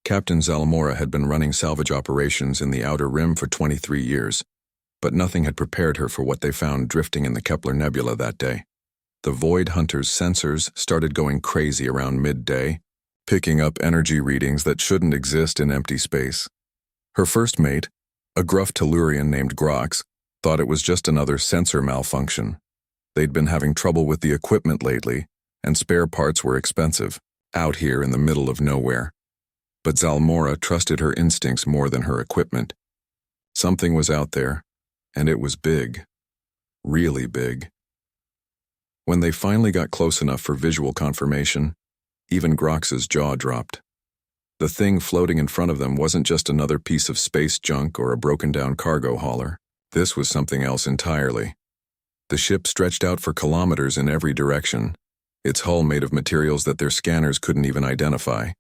Captain Zalmora had been running salvage operations in the Outer Rim for 23 years, but nothing had prepared her for what they found drifting in the Kepler Nebula that day. The Void Hunter's sensors started going crazy around midday, picking up energy readings that shouldn't exist in empty space. Her first mate, a gruff Tellurian named Grox, thought it was just another sensor malfunction. They'd been having trouble with the equipment lately, and spare parts were expensive, out here in the middle of nowhere. But Zalmora trusted her instincts more than her equipment. Something was out there, and it was big. Really big. When they finally got close enough for visual confirmation, even Grox's jaw dropped. The thing floating in front of them wasn't just another piece of space junk or a broken-down cargo hauler. This was something else entirely. The ship stretched out for kilometers in every direction, its hull made of materials that their scanners couldn't even identify.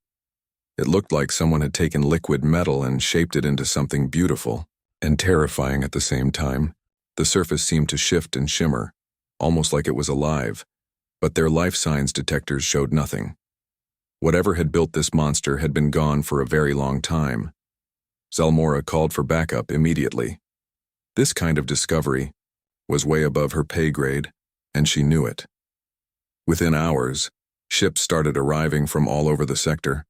It looked like someone had taken liquid metal and shaped it into something beautiful and terrifying at the same time. The surface seemed to shift and shimmer, almost like it was alive, but their life signs detectors showed nothing. Whatever had built this monster had been gone for a very long time. Zalmora called for backup immediately. This kind of discovery was way above her pay grade, and she knew it. Within hours, ships started arriving from all over the sector.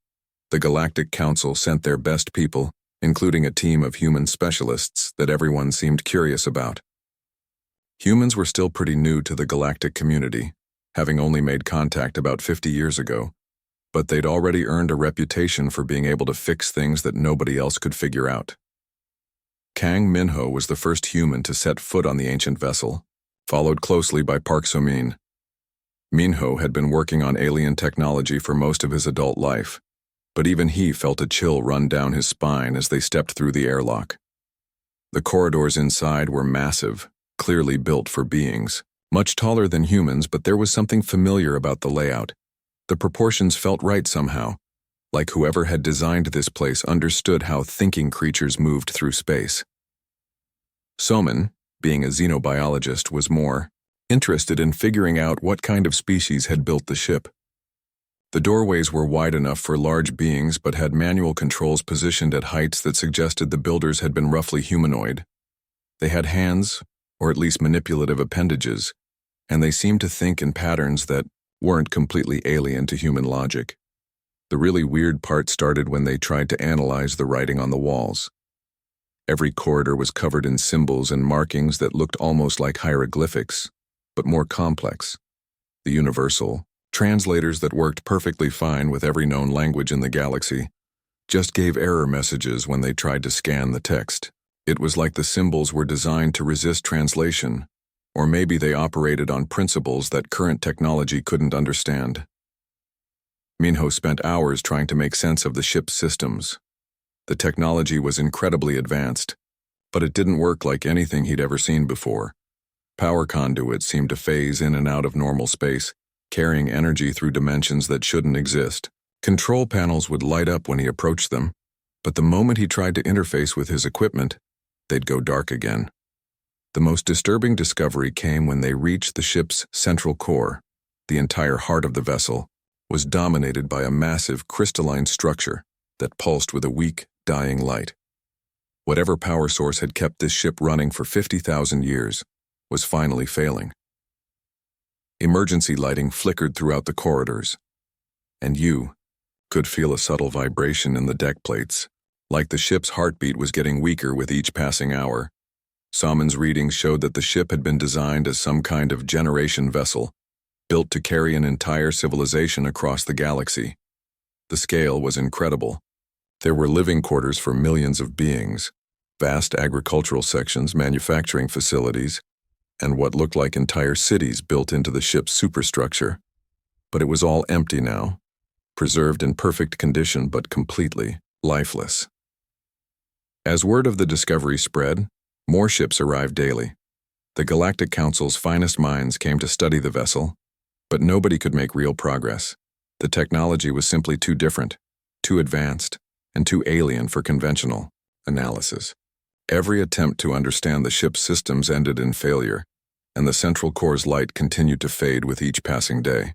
The Galactic Council sent their best people, including a team of human specialists that everyone seemed curious about. Humans were still pretty new to the galactic community, having only made contact about 50 years ago, but they'd already earned a reputation for being able to fix things that nobody else could figure out. Kang Minho was the first human to set foot on the ancient vessel, followed closely by Park So-min. Minho had been working on alien technology for most of his adult life, but even he felt a chill run down his spine as they stepped through the airlock. The corridors inside were massive, clearly built for beings, much taller than humans, but there was something familiar about the layout. The proportions felt right somehow, like whoever had designed this place understood how thinking creatures moved through space. So-min, being a xenobiologist, was more interested in figuring out what kind of species had built the ship. The doorways were wide enough for large beings but had manual controls positioned at heights that suggested the builders had been roughly humanoid. They had hands, or at least manipulative appendages, and they seemed to think in patterns that weren't completely alien to human logic. The really weird part started when they tried to analyze the writing on the walls. Every corridor was covered in symbols and markings that looked almost like hieroglyphics, but more complex. The universal translators that worked perfectly fine with every known language in the galaxy just gave error messages when they tried to scan the text. It was like the symbols were designed to resist translation, or maybe they operated on principles that current technology couldn't understand. Minho spent hours trying to make sense of the ship's systems. The technology was incredibly advanced, but it didn't work like anything he'd ever seen before. Power conduits seemed to phase in and out of normal space, carrying energy through dimensions that shouldn't exist. Control panels would light up when he approached them, but the moment he tried to interface with his equipment, they'd go dark again. The most disturbing discovery came when they reached the ship's central core. The entire heart of the vessel was dominated by a massive crystalline structure that pulsed with a weak, dying light. Whatever power source had kept this ship running for 50,000 years was finally failing. Emergency lighting flickered throughout the corridors, and you could feel a subtle vibration in the deck plates, like the ship's heartbeat was getting weaker with each passing hour. So-min's readings showed that the ship had been designed as some kind of generation vessel, built to carry an entire civilization across the galaxy. The scale was incredible. There were living quarters for millions of beings, vast agricultural sections, manufacturing facilities, and what looked like entire cities built into the ship's superstructure. But it was all empty now, preserved in perfect condition but completely lifeless. As word of the discovery spread, more ships arrived daily. The Galactic Council's finest minds came to study the vessel, but nobody could make real progress. The technology was simply too different, too advanced, and too alien for conventional analysis. Every attempt to understand the ship's systems ended in failure, and the central core's light continued to fade with each passing day.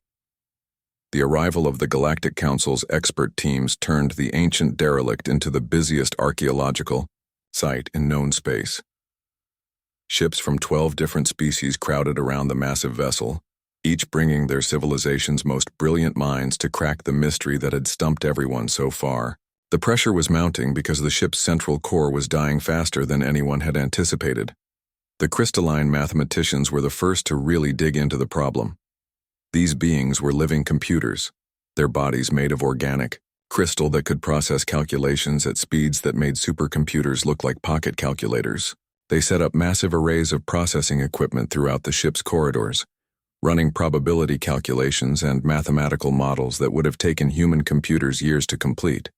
The arrival of the Galactic Council's expert teams turned the ancient derelict into the busiest archaeological site in known space. Ships from 12 different species crowded around the massive vessel, each bringing their civilization's most brilliant minds to crack the mystery that had stumped everyone so far. The pressure was mounting because the ship's central core was dying faster than anyone had anticipated. The crystalline mathematicians were the first to really dig into the problem. These beings were living computers, their bodies made of organic crystal that could process calculations at speeds that made supercomputers look like pocket calculators. They set up massive arrays of processing equipment throughout the ship's corridors, running probability calculations and mathematical models that would have taken human computers years to complete.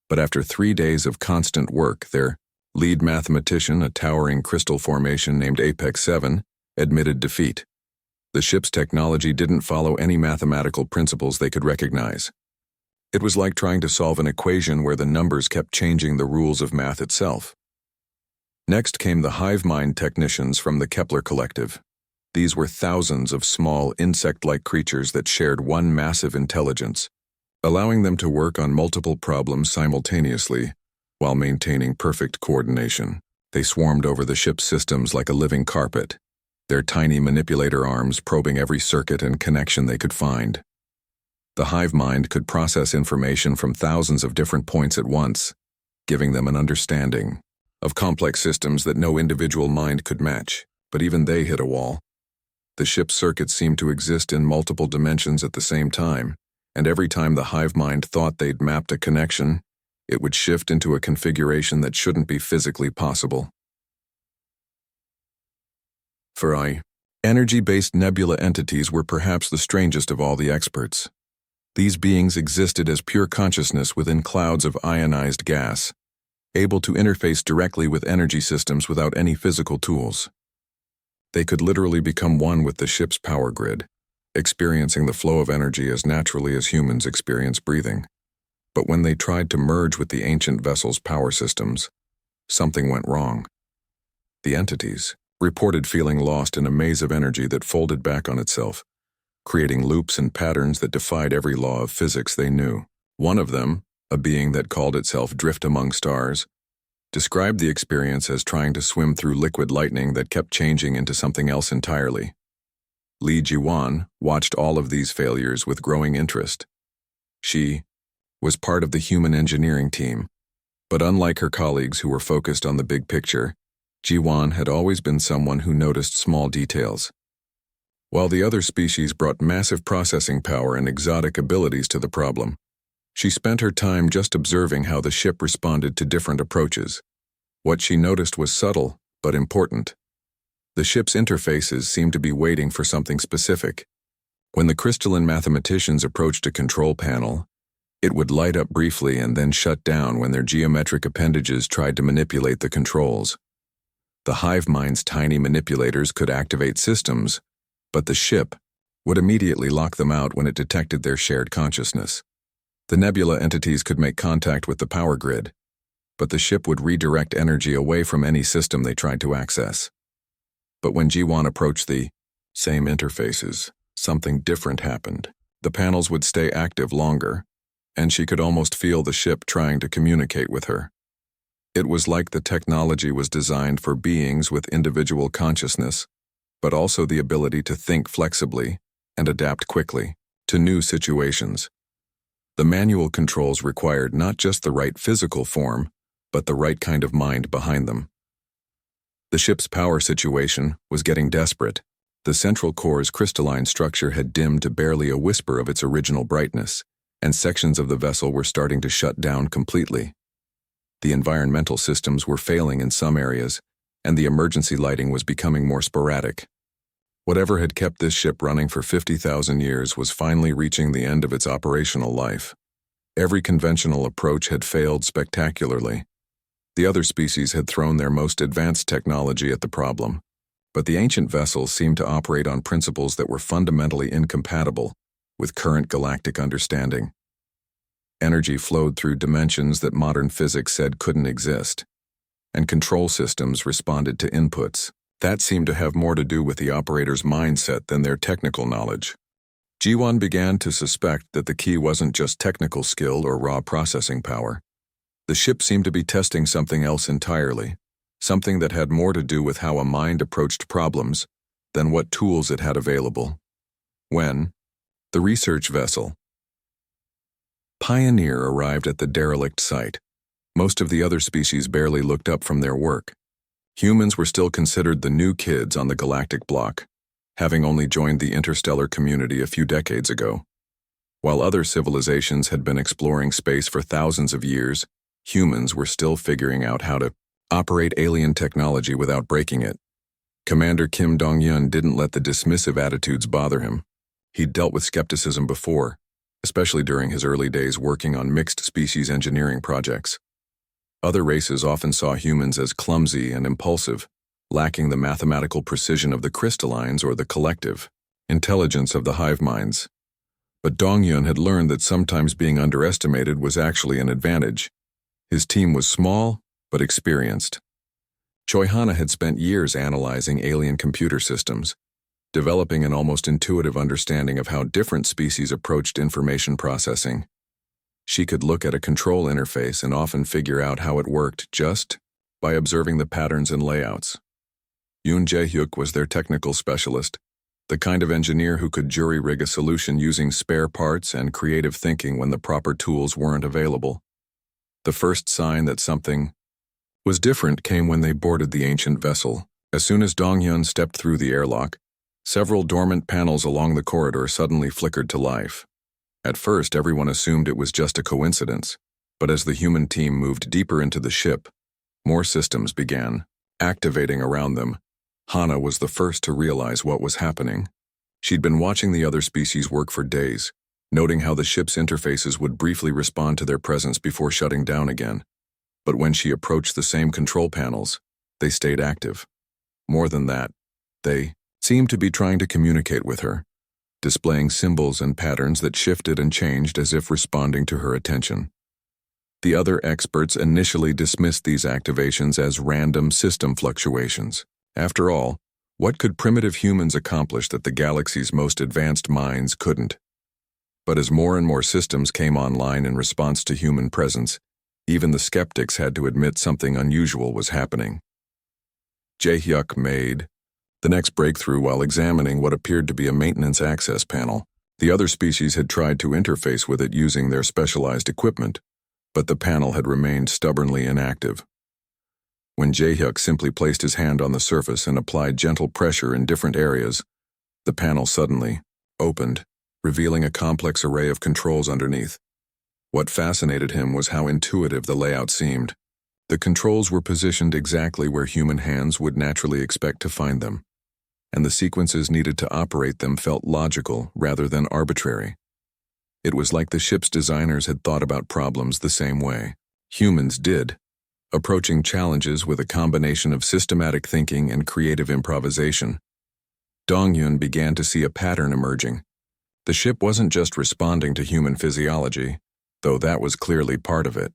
But after 3 days of constant work, their lead mathematician, a towering crystal formation named Apex 7, admitted defeat. The ship's technology didn't follow any mathematical principles they could recognize. It was like trying to solve an equation where the numbers kept changing the rules of math itself. Next came the hive mind technicians from the Kepler Collective. These were thousands of small, insect-like creatures that shared one massive intelligence, allowing them to work on multiple problems simultaneously while maintaining perfect coordination. They swarmed over the ship's systems like a living carpet, their tiny manipulator arms probing every circuit and connection they could find. The hive mind could process information from thousands of different points at once, giving them an understanding of complex systems that no individual mind could match, but even they hit a wall. The ship's circuits seemed to exist in multiple dimensions at the same time, and every time the hive mind thought they'd mapped a connection, it would shift into a configuration that shouldn't be physically possible. For energy-based nebula entities were perhaps the strangest of all the experts. These beings existed as pure consciousness within clouds of ionized gas, able to interface directly with energy systems without any physical tools. They could literally become one with the ship's power grid, experiencing the flow of energy as naturally as humans experience breathing. But when they tried to merge with the ancient vessel's power systems, something went wrong. The entities reported feeling lost in a maze of energy that folded back on itself, creating loops and patterns that defied every law of physics they knew. One of them, a being that called itself Drift Among Stars, described the experience as trying to swim through liquid lightning that kept changing into something else entirely. Li Jiwan watched all of these failures with growing interest. She was part of the human engineering team, but unlike her colleagues who were focused on the big picture, Jiwan had always been someone who noticed small details. While the other species brought massive processing power and exotic abilities to the problem, she spent her time just observing how the ship responded to different approaches. What she noticed was subtle, but important. The ship's interfaces seemed to be waiting for something specific. When the crystalline mathematicians approached a control panel, it would light up briefly and then shut down when their geometric appendages tried to manipulate the controls. The hive mind's tiny manipulators could activate systems, but the ship would immediately lock them out when it detected their shared consciousness. The nebula entities could make contact with the power grid, but the ship would redirect energy away from any system they tried to access. But when Jiwan approached the same interfaces, something different happened. The panels would stay active longer, and she could almost feel the ship trying to communicate with her. It was like the technology was designed for beings with individual consciousness, but also the ability to think flexibly and adapt quickly to new situations. The manual controls required not just the right physical form, but the right kind of mind behind them. The ship's power situation was getting desperate. The central core's crystalline structure had dimmed to barely a whisper of its original brightness, and sections of the vessel were starting to shut down completely. The environmental systems were failing in some areas, and the emergency lighting was becoming more sporadic. Whatever had kept this ship running for 50,000 years was finally reaching the end of its operational life. Every conventional approach had failed spectacularly. The other species had thrown their most advanced technology at the problem, but the ancient vessels seemed to operate on principles that were fundamentally incompatible with current galactic understanding. Energy flowed through dimensions that modern physics said couldn't exist, and control systems responded to inputs that seemed to have more to do with the operator's mindset than their technical knowledge. Jiwon began to suspect that the key wasn't just technical skill or raw processing power. The ship seemed to be testing something else entirely, something that had more to do with how a mind approached problems than what tools it had available. When the research vessel Pioneer arrived at the derelict site, most of the other species barely looked up from their work. Humans were still considered the new kids on the galactic block, having only joined the interstellar community a few decades ago. While other civilizations had been exploring space for thousands of years, humans were still figuring out how to operate alien technology without breaking it. Commander Kim Dong-yun didn't let the dismissive attitudes bother him. He'd dealt with skepticism before, especially during his early days working on mixed-species engineering projects. Other races often saw humans as clumsy and impulsive, lacking the mathematical precision of the crystallines or the collective intelligence of the hive minds. But Dong-yun had learned that sometimes being underestimated was actually an advantage. His team was small, but experienced. Choi Hana had spent years analyzing alien computer systems, developing an almost intuitive understanding of how different species approached information processing. She could look at a control interface and often figure out how it worked just by observing the patterns and layouts. Yoon Jae-hyuk was their technical specialist, the kind of engineer who could jury-rig a solution using spare parts and creative thinking when the proper tools weren't available. The first sign that something was different came when they boarded the ancient vessel. As soon as Dong-yun stepped through the airlock, several dormant panels along the corridor suddenly flickered to life. At first, everyone assumed it was just a coincidence, but as the human team moved deeper into the ship, more systems began activating around them. Hana was the first to realize what was happening. She'd been watching the other species work for days, noting how the ship's interfaces would briefly respond to their presence before shutting down again. But when she approached the same control panels, they stayed active. More than that, they seemed to be trying to communicate with her, displaying symbols and patterns that shifted and changed as if responding to her attention. The other experts initially dismissed these activations as random system fluctuations. After all, what could primitive humans accomplish that the galaxy's most advanced minds couldn't? But as more and more systems came online in response to human presence, even the skeptics had to admit something unusual was happening. Jae-hyuk made the next breakthrough while examining what appeared to be a maintenance access panel. The other species had tried to interface with it using their specialized equipment, but the panel had remained stubbornly inactive. When Jae-hyuk simply placed his hand on the surface and applied gentle pressure in different areas, the panel suddenly opened, revealing a complex array of controls underneath. What fascinated him was how intuitive the layout seemed. The controls were positioned exactly where human hands would naturally expect to find them, and the sequences needed to operate them felt logical rather than arbitrary. It was like the ship's designers had thought about problems the same way humans did, approaching challenges with a combination of systematic thinking and creative improvisation. Dong-yun began to see a pattern emerging. The ship wasn't just responding to human physiology, though that was clearly part of it.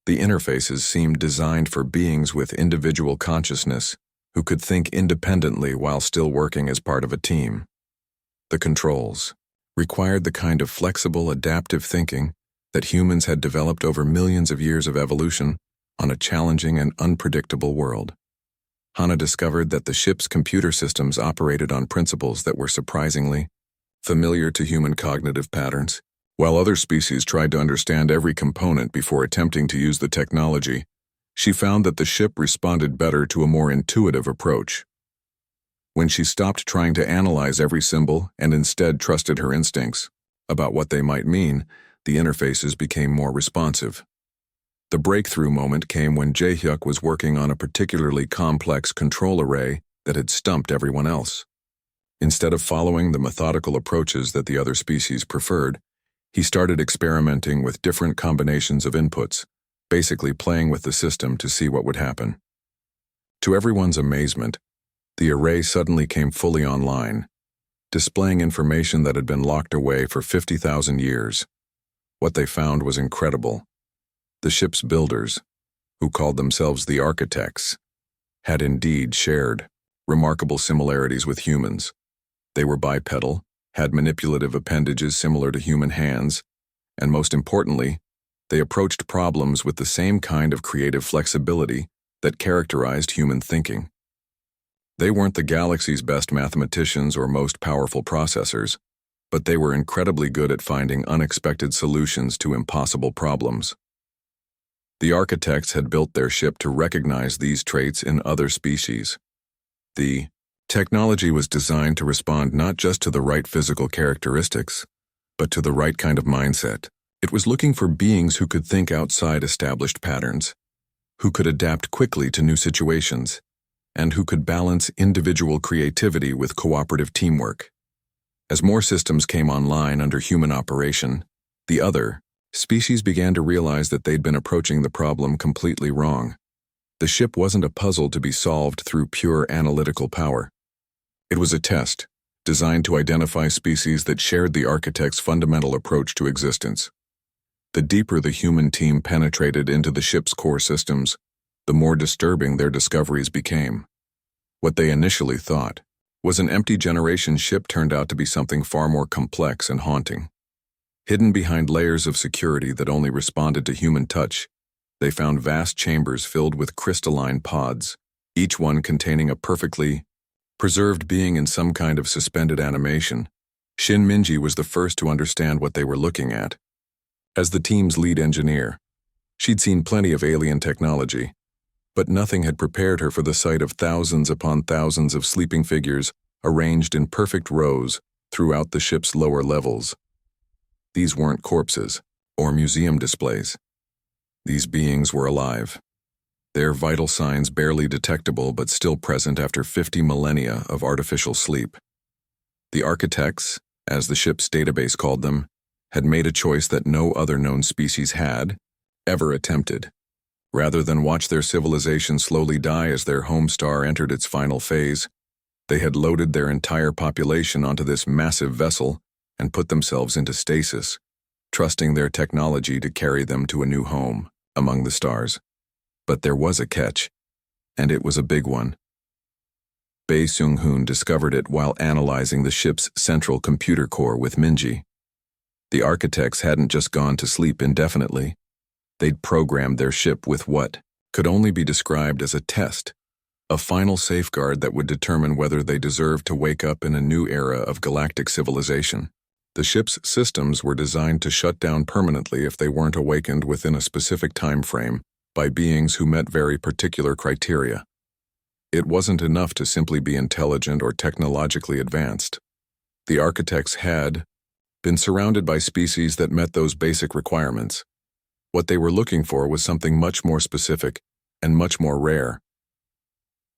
The interfaces seemed designed for beings with individual consciousness who could think independently while still working as part of a team. The controls required the kind of flexible, adaptive thinking that humans had developed over millions of years of evolution on a challenging and unpredictable world. Hana discovered that the ship's computer systems operated on principles that were surprisingly familiar to human cognitive patterns. While other species tried to understand every component before attempting to use the technology, she found that the ship responded better to a more intuitive approach. When she stopped trying to analyze every symbol and instead trusted her instincts about what they might mean, the interfaces became more responsive. The breakthrough moment came when Jae-hyuk was working on a particularly complex control array that had stumped everyone else. Instead of following the methodical approaches that the other species preferred, he started experimenting with different combinations of inputs, basically playing with the system to see what would happen. To everyone's amazement, the array suddenly came fully online, displaying information that had been locked away for 50,000 years. What they found was incredible. The ship's builders, who called themselves the architects, had indeed shared remarkable similarities with humans. They were bipedal, had manipulative appendages similar to human hands, and most importantly, they approached problems with the same kind of creative flexibility that characterized human thinking. They weren't the galaxy's best mathematicians or most powerful processors, but they were incredibly good at finding unexpected solutions to impossible problems. The architects had built their ship to recognize these traits in other species. The technology was designed to respond not just to the right physical characteristics, but to the right kind of mindset. It was looking for beings who could think outside established patterns, who could adapt quickly to new situations, and who could balance individual creativity with cooperative teamwork. As more systems came online under human operation, the other species began to realize that they'd been approaching the problem completely wrong. The ship wasn't a puzzle to be solved through pure analytical power. It was a test, designed to identify species that shared the architect's fundamental approach to existence. The deeper the human team penetrated into the ship's core systems, the more disturbing their discoveries became. What they initially thought was an empty generation ship turned out to be something far more complex and haunting. Hidden behind layers of security that only responded to human touch, they found vast chambers filled with crystalline pods, each one containing a perfectly preserved being in some kind of suspended animation. Shin Minji was the first to understand what they were looking at. As the team's lead engineer, she'd seen plenty of alien technology, but nothing had prepared her for the sight of thousands upon thousands of sleeping figures arranged in perfect rows throughout the ship's lower levels. These weren't corpses or museum displays. These beings were alive, their vital signs barely detectable but still present after 50 millennia of artificial sleep. The architects, as the ship's database called them, had made a choice that no other known species had ever attempted. Rather than watch their civilization slowly die as their home star entered its final phase, they had loaded their entire population onto this massive vessel and put themselves into stasis, trusting their technology to carry them to a new home among the stars. But there was a catch, and it was a big one. Bae Seung-hoon discovered it while analyzing the ship's central computer core with Minji. The architects hadn't just gone to sleep indefinitely. They'd programmed their ship with what could only be described as a test, a final safeguard that would determine whether they deserved to wake up in a new era of galactic civilization. The ship's systems were designed to shut down permanently if they weren't awakened within a specific time frame by beings who met very particular criteria. It wasn't enough to simply be intelligent or technologically advanced. The architects had been surrounded by species that met those basic requirements. What they were looking for was something much more specific and much more rare.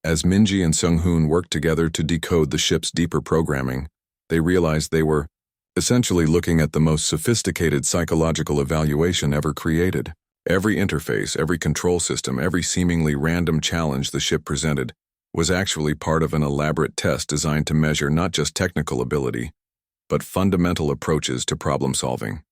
As Minji and Seung-hoon worked together to decode the ship's deeper programming, they realized they were essentially looking at the most sophisticated psychological evaluation ever created. Every interface, every control system, every seemingly random challenge the ship presented was actually part of an elaborate test designed to measure not just technical ability, but fundamental approaches to problem solving.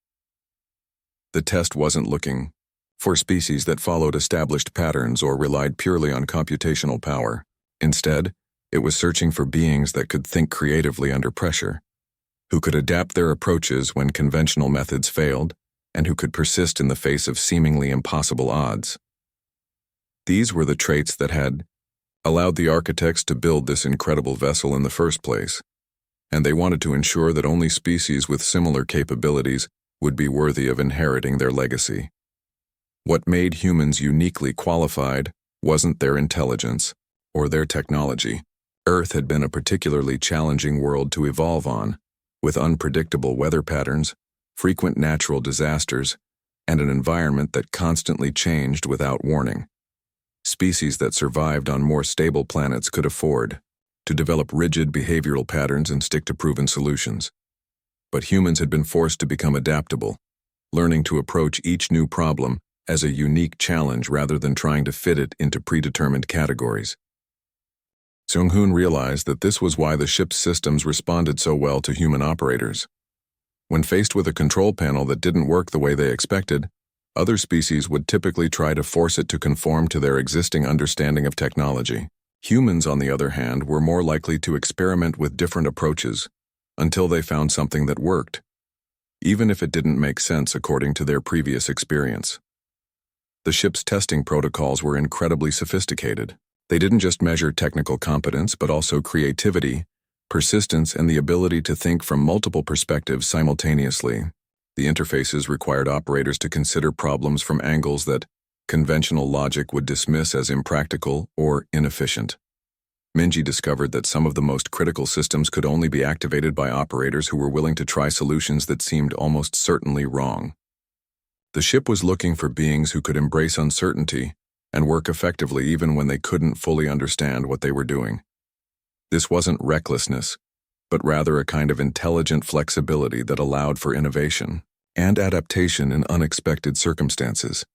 The test wasn't looking for species that followed established patterns or relied purely on computational power. Instead, it was searching for beings that could think creatively under pressure, who could adapt their approaches when conventional methods failed, and who could persist in the face of seemingly impossible odds. These were the traits that had allowed the architects to build this incredible vessel in the first place, and they wanted to ensure that only species with similar capabilities would be worthy of inheriting their legacy. What made humans uniquely qualified wasn't their intelligence or their technology. Earth had been a particularly challenging world to evolve on, with unpredictable weather patterns, frequent natural disasters, and an environment that constantly changed without warning. Species that survived on more stable planets could afford to develop rigid behavioral patterns and stick to proven solutions. But humans had been forced to become adaptable, learning to approach each new problem as a unique challenge rather than trying to fit it into predetermined categories. Seung-hoon realized that this was why the ship's systems responded so well to human operators. When faced with a control panel that didn't work the way they expected, other species would typically try to force it to conform to their existing understanding of technology. Humans, on the other hand, were more likely to experiment with different approaches, until they found something that worked, even if it didn't make sense according to their previous experience. The ship's testing protocols were incredibly sophisticated. They didn't just measure technical competence, but also creativity, persistence, and the ability to think from multiple perspectives simultaneously. The interfaces required operators to consider problems from angles that conventional logic would dismiss as impractical or inefficient. Minji discovered that some of the most critical systems could only be activated by operators who were willing to try solutions that seemed almost certainly wrong. The ship was looking for beings who could embrace uncertainty and work effectively even when they couldn't fully understand what they were doing. This wasn't recklessness, but rather a kind of intelligent flexibility that allowed for innovation and adaptation in unexpected circumstances.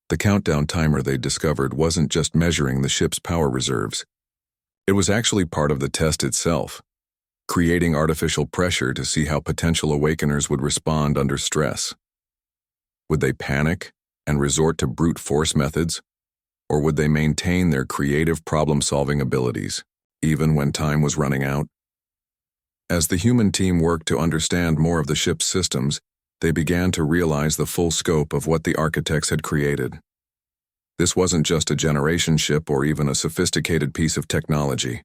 The countdown timer they discovered wasn't just measuring the ship's power reserves. It was actually part of the test itself, creating artificial pressure to see how potential awakeners would respond under stress. Would they panic and resort to brute force methods, or would they maintain their creative problem-solving abilities, even when time was running out? As the human team worked to understand more of the ship's systems, they began to realize the full scope of what the architects had created. This wasn't just a generation ship or even a sophisticated piece of technology.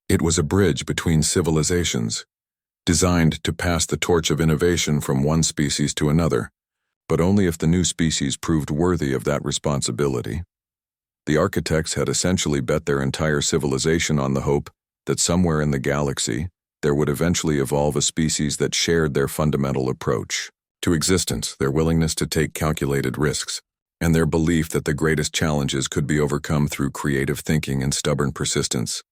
It was a bridge between civilizations, designed to pass the torch of innovation from one species to another, but only if the new species proved worthy of that responsibility. The architects had essentially bet their entire civilization on the hope that somewhere in the galaxy there would eventually evolve a species that shared their fundamental approach to existence, their willingness to take calculated risks, and their belief that the greatest challenges could be overcome through creative thinking and stubborn persistence.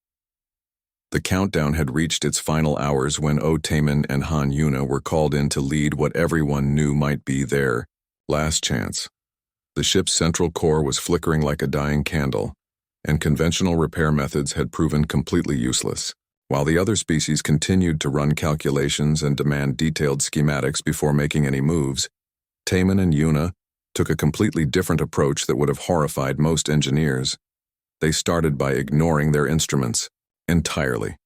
The countdown had reached its final hours when Taemin and Han Yuna were called in to lead what everyone knew might be their last chance. The ship's central core was flickering like a dying candle, and conventional repair methods had proven completely useless. While the other species continued to run calculations and demand detailed schematics before making any moves, Taemin and Yuna took a completely different approach that would have horrified most engineers. They started by ignoring their instruments entirely.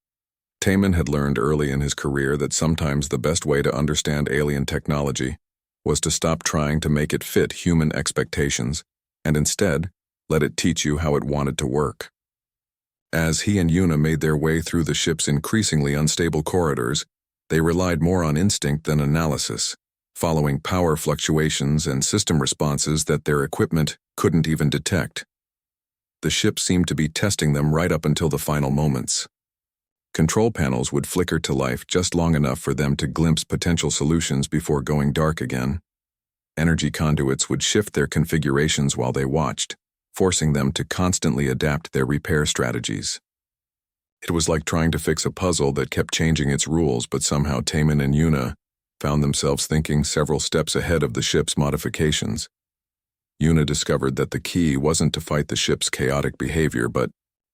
Taemin had learned early in his career that sometimes the best way to understand alien technology was to stop trying to make it fit human expectations and instead let it teach you how it wanted to work. As he and Yuna made their way through the ship's increasingly unstable corridors, they relied more on instinct than analysis, following power fluctuations and system responses that their equipment couldn't even detect. The ship seemed to be testing them right up until the final moments. Control panels would flicker to life just long enough for them to glimpse potential solutions before going dark again. Energy conduits would shift their configurations while they watched, forcing them to constantly adapt their repair strategies. It was like trying to fix a puzzle that kept changing its rules, but somehow Taemin and Yuna found themselves thinking several steps ahead of the ship's modifications. Yuna discovered that the key wasn't to fight the ship's chaotic behavior, but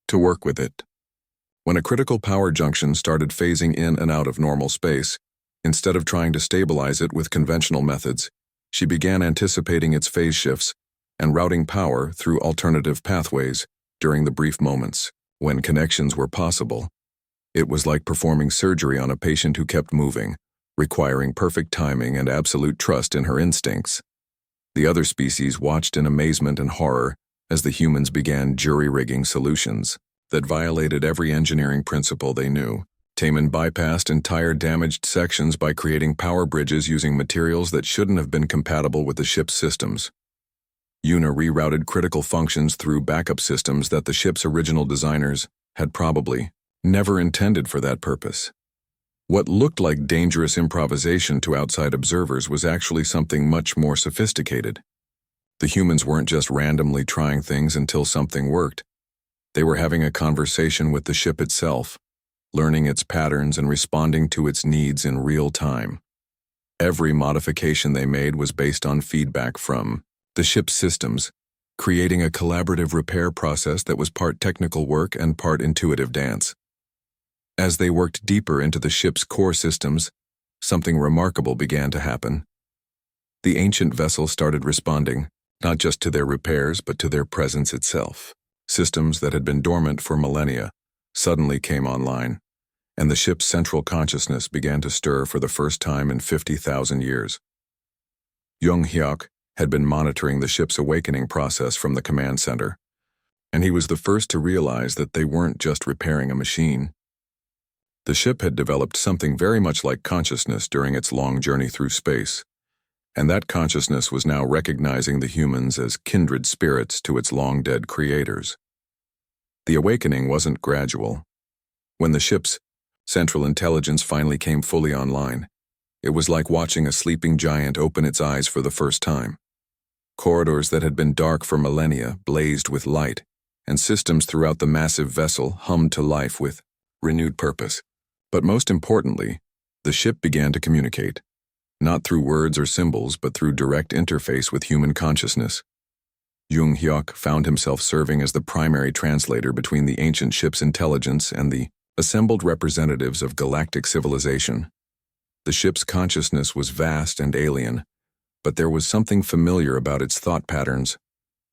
to work with it. When a critical power junction started phasing in and out of normal space, instead of trying to stabilize it with conventional methods, she began anticipating its phase shifts and routing power through alternative pathways during the brief moments when connections were possible. It was like performing surgery on a patient who kept moving, requiring perfect timing and absolute trust in her instincts. The other species watched in amazement and horror as the humans began jury-rigging solutions that violated every engineering principle they knew. Taemin bypassed entire damaged sections by creating power bridges using materials that shouldn't have been compatible with the ship's systems. Yuna rerouted critical functions through backup systems that the ship's original designers had probably never intended for that purpose. What looked like dangerous improvisation to outside observers was actually something much more sophisticated. The humans weren't just randomly trying things until something worked. They were having a conversation with the ship itself, learning its patterns and responding to its needs in real time. Every modification they made was based on feedback from the ship's systems, creating a collaborative repair process that was part technical work and part intuitive dance. As they worked deeper into the ship's core systems, something remarkable began to happen. The ancient vessel started responding, not just to their repairs but to their presence itself. Systems that had been dormant for millennia suddenly came online, and the ship's central consciousness began to stir for the first time in 50,000 years. Jung Hyuk had been monitoring the ship's awakening process from the command center, and he was the first to realize that they weren't just repairing a machine. The ship had developed something very much like consciousness during its long journey through space, and that consciousness was now recognizing the humans as kindred spirits to its long-dead creators. The awakening wasn't gradual. When the ship's central intelligence finally came fully online, it was like watching a sleeping giant open its eyes for the first time. Corridors that had been dark for millennia blazed with light, and systems throughout the massive vessel hummed to life with renewed purpose. But most importantly, the ship began to communicate, not through words or symbols, but through direct interface with human consciousness. Jung Hyuk found himself serving as the primary translator between the ancient ship's intelligence and the assembled representatives of galactic civilization. The ship's consciousness was vast and alien, but there was something familiar about its thought patterns.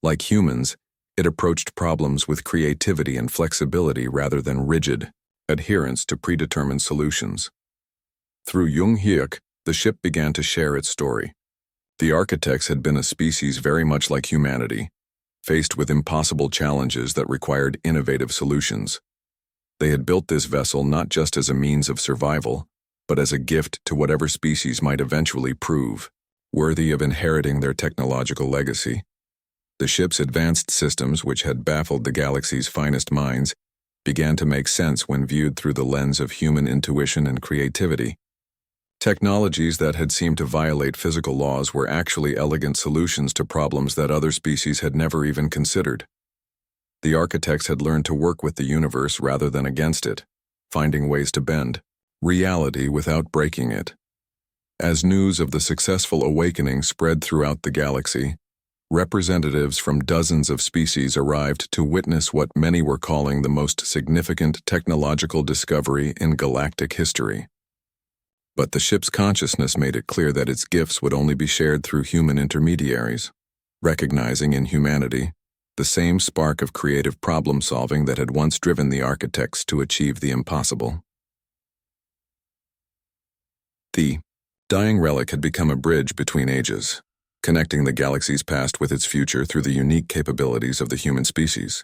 Like humans, it approached problems with creativity and flexibility rather than rigid adherence to predetermined solutions. Through Jung Hyuk, the ship began to share its story. The architects had been a species very much like humanity, faced with impossible challenges that required innovative solutions. They had built this vessel not just as a means of survival, but as a gift to whatever species might eventually prove worthy of inheriting their technological legacy. The ship's advanced systems, which had baffled the galaxy's finest minds, began to make sense when viewed through the lens of human intuition and creativity. Technologies that had seemed to violate physical laws were actually elegant solutions to problems that other species had never even considered. The architects had learned to work with the universe rather than against it, finding ways to bend reality without breaking it. As news of the successful awakening spread throughout the galaxy, representatives from dozens of species arrived to witness what many were calling the most significant technological discovery in galactic history. But the ship's consciousness made it clear that its gifts would only be shared through human intermediaries, recognizing in humanity the same spark of creative problem-solving that had once driven the architects to achieve the impossible. The dying relic had become a bridge between ages, connecting the galaxy's past with its future through the unique capabilities of the human species.